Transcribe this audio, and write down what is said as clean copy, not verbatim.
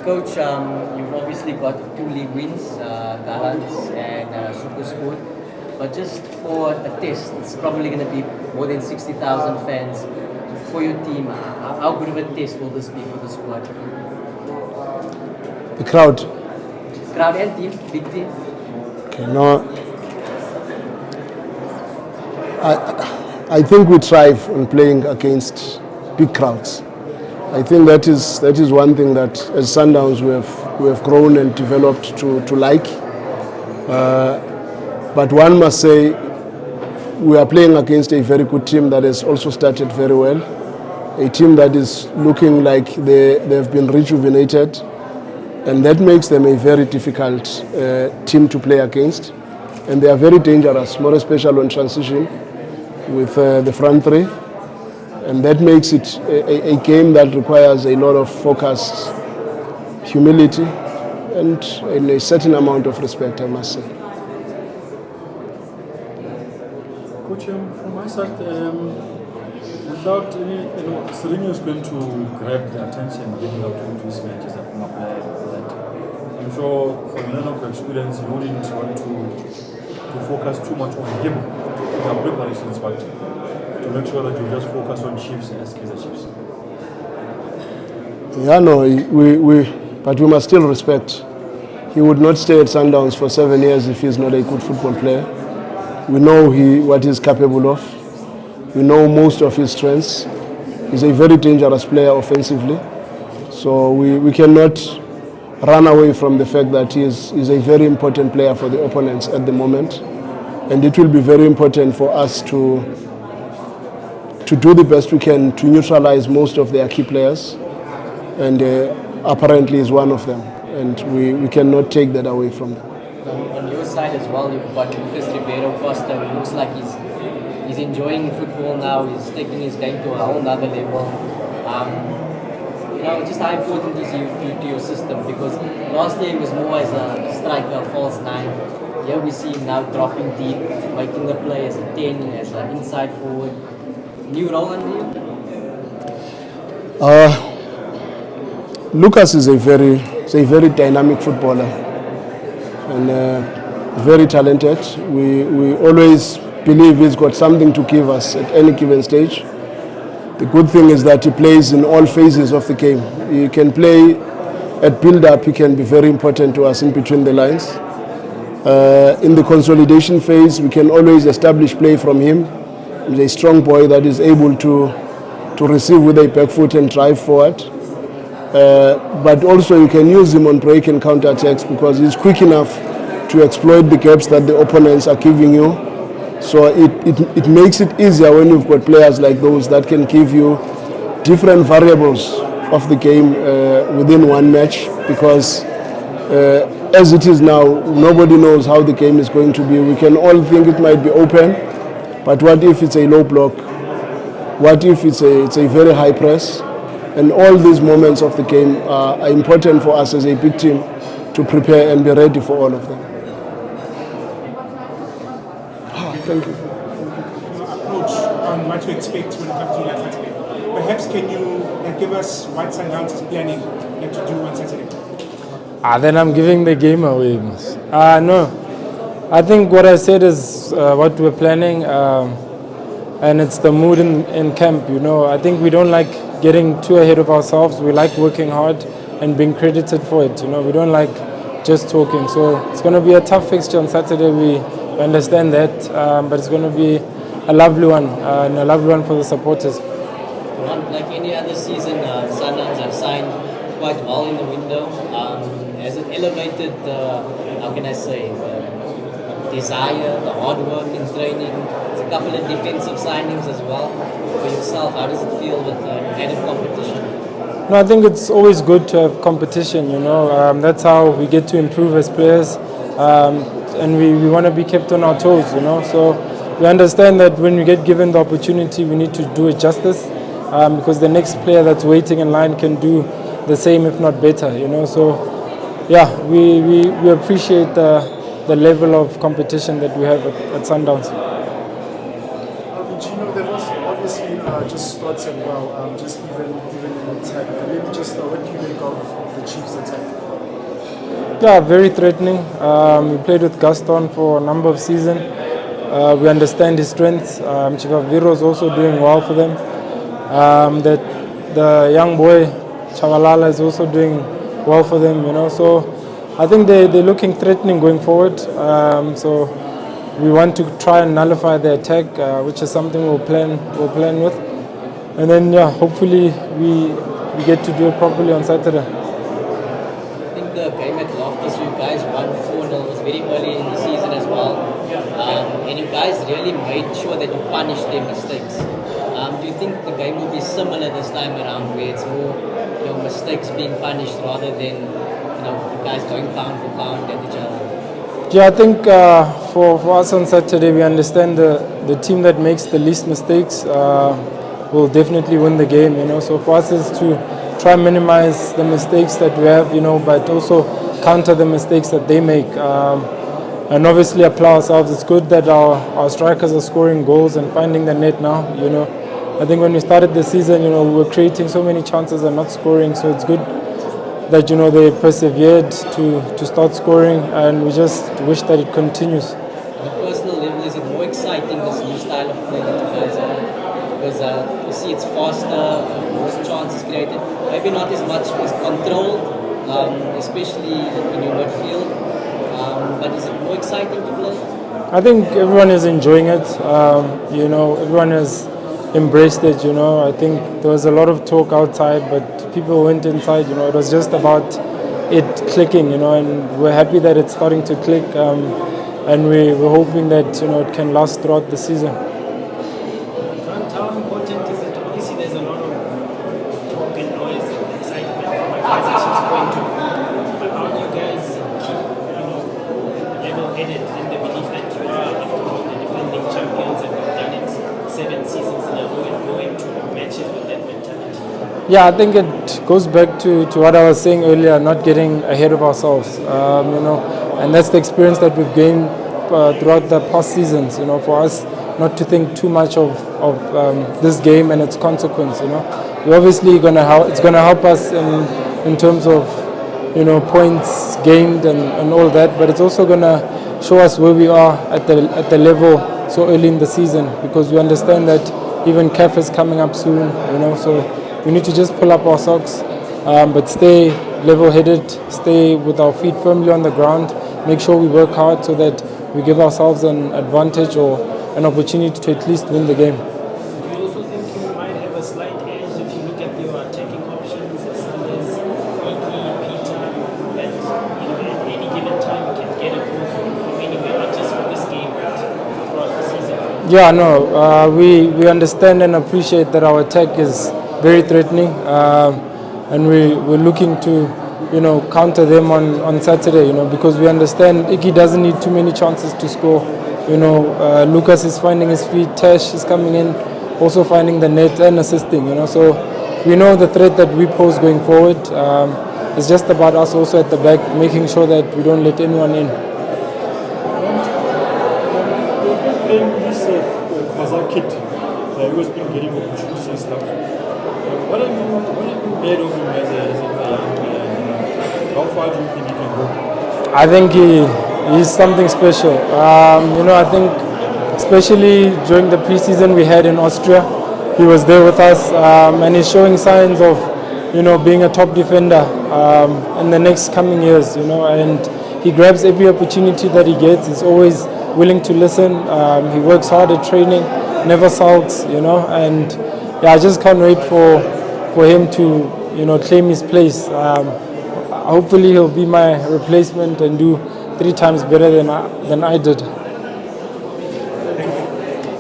Coach, you've obviously got 2 league wins, Gallants and Super Sport. But just for a test, it's probably going to be more than 60,000 fans for your team. How good of a test will this be for the squad? The crowd. Crowd and team, big team. Okay, no. I think we thrive on playing against big crowds. I think that is one thing that as Sundowns we have grown and developed to like. But one must say we are playing against a very good team that has also started very well. A team that is looking like they have been rejuvenated, and that makes them a very difficult team to play against. And they are very dangerous, more especially on transition with the front three. And that makes it a game that requires a lot of focus, humility, and a certain amount of respect, I must say. Coach, from my side, without any, Serino is going to grab the attention getting out to his matches as a former player. I'm sure for the level of experience, you wouldn't want to focus too much on him in our preparations, but to make sure that you just focus on Chiefs as Kaizer Chiefs. Yeah, no, but we must still respect. He would not stay at Sundowns for 7 years if he's not a good football player. We know what he's capable of. We know most of his strengths. He's a very dangerous player offensively. So we cannot run away from the fact that he is a very important player for the opponents at the moment. And it will be very important for us to do the best we can to neutralize most of their key players. And apparently is one of them. And we cannot take that away from them. On your side as well, you've got Lucas Ribeiro Costa, who looks like he's enjoying football now. He's taking his game to a whole nother level. Just how important is he to your system? Because last year he was more as a striker, a false 9. Here we see him now dropping deep, making the play as a 10, as an inside forward. New role under you? Lucas is a very dynamic footballer and very talented. We always believe he's got something to give us at any given stage. The good thing is that he plays in all phases of the game. He can play at build-up, he can be very important to us in between the lines. In the consolidation phase, we can always establish play from him. He's a strong boy that is able to receive with a back foot and drive forward. But also you can use him on break and counter attacks because he's quick enough to exploit the gaps that the opponents are giving you. So it makes it easier when you've got players like those that can give you different variables of the game within one match, because as it is now, nobody knows how the game is going to be. We can all think it might be open, but what if it's a low block? What if it's a very high press? And all these moments of the game are important for us as a big team to prepare and be ready for all of them. Thank you. Approach on what to expect when it comes to that Saturday. Perhaps can you give us what Sundowns is planning to do on Saturday? Then I'm giving the game away. No. I think what I said is what we're planning, and it's the mood in camp. I think we don't like getting too ahead of ourselves. We like working hard and being credited for it. We don't like just talking. So it's going to be a tough fixture on Saturday. We understand that, but it's going to be a lovely one, and a lovely one for the supporters. Like any other season, Sundowns have signed quite well in the window. Has it elevated how can I say, the desire, the hard work in training? There's a couple of defensive signings as well. For yourself, how does it feel with added competition? No, I think it's always good to have competition. That's how we get to improve as players. And we want to be kept on our toes, So we understand that when we get given the opportunity, we need to do it justice, because the next player that's waiting in line can do the same, if not better, So, yeah, we appreciate the level of competition that we have at Sundowns. There was obviously just started well, just even in attack. Maybe just what do you make of of the Chiefs attack? Yeah, very threatening. We played with Gaston for a number of seasons. We understand his strengths. Chivaviro is also doing well for them. The young boy Chavalala is also doing well for them. So I think they're looking threatening going forward. So we want to try and nullify the attack, which is something we'll plan with. And then hopefully we get to do it properly on Saturday. I think the game at Loftus, you guys won 4-0. It was very early in the season as well. And you guys really made sure that you punished their mistakes. Do you think the game will be similar this time around, where it's more mistakes being punished rather than you guys going pound for pound at each other? Yeah, I think for us on Saturday, we understand the team that makes the least mistakes will definitely win the game. So for us is to try and minimize the mistakes that we have, but also counter the mistakes that they make. And obviously apply ourselves. It's good that our strikers are scoring goals and finding the net now. I think when we started the season, we were creating so many chances and not scoring. So it's good that they persevered to start scoring, and we just wish that it continues. On a personal level, is it more exciting, this new style of play that you guys have? Because you see it's faster, more chances created. Maybe not as much as controlled, especially in your midfield. But is it more exciting to play? I think everyone is enjoying it. Everyone has embraced it. I think there was a lot of talk outside, but people went inside. It was just about it clicking. And we're happy that it's starting to click. And we're hoping that it can last throughout the season. Grant, how important is it? Obviously, there's a lot of talk and noise and excitement from my Kaizer Chiefs point to. But how do you guys keep, level-headed in the belief that you are, after all, the defending champions and you've done it 7 seasons in a row and go into matches with that mentality? Yeah, I think it goes back to what I was saying earlier, not getting ahead of ourselves. And that's the experience that we've gained throughout the past seasons. For us not to think too much of this game and its consequence. We're obviously it's gonna help us in terms of points gained and all that, but it's also gonna show us where we are at the level so early in the season, because we understand that even CAF is coming up soon. So we need to just pull up our socks, but stay level-headed, stay with our feet firmly on the ground, make sure we work hard so that we give ourselves an advantage or an opportunity to at least win the game. Do you also think you might have a slight edge if you look at your attacking options, Sanders, Iki, Peter, that at any given time you can get a goal from anywhere, not just for this game, but throughout the season? Yeah, no, we understand and appreciate that our attack is very threatening, and we're looking to counter them on Saturday, because we understand Iki doesn't need too many chances to score. Lucas is finding his feet, Tash is coming in, also finding the net and assisting, so we know the threat that we pose going forward. It's just about us also at the back, making sure that we don't let anyone in. Playing with this Kaizer kid, who has been getting opportunities and stuff. What have you made of him as a young player? How far do you think he can go? I think he's something special. I think especially during the preseason we had in Austria, he was there with us, and he's showing signs of being a top defender in the next coming years. And he grabs every opportunity that he gets. He's always willing to listen. He works hard at training, never sulks. And I just can't wait for him to claim his place. Hopefully he'll be my replacement and do 3 times better than I did.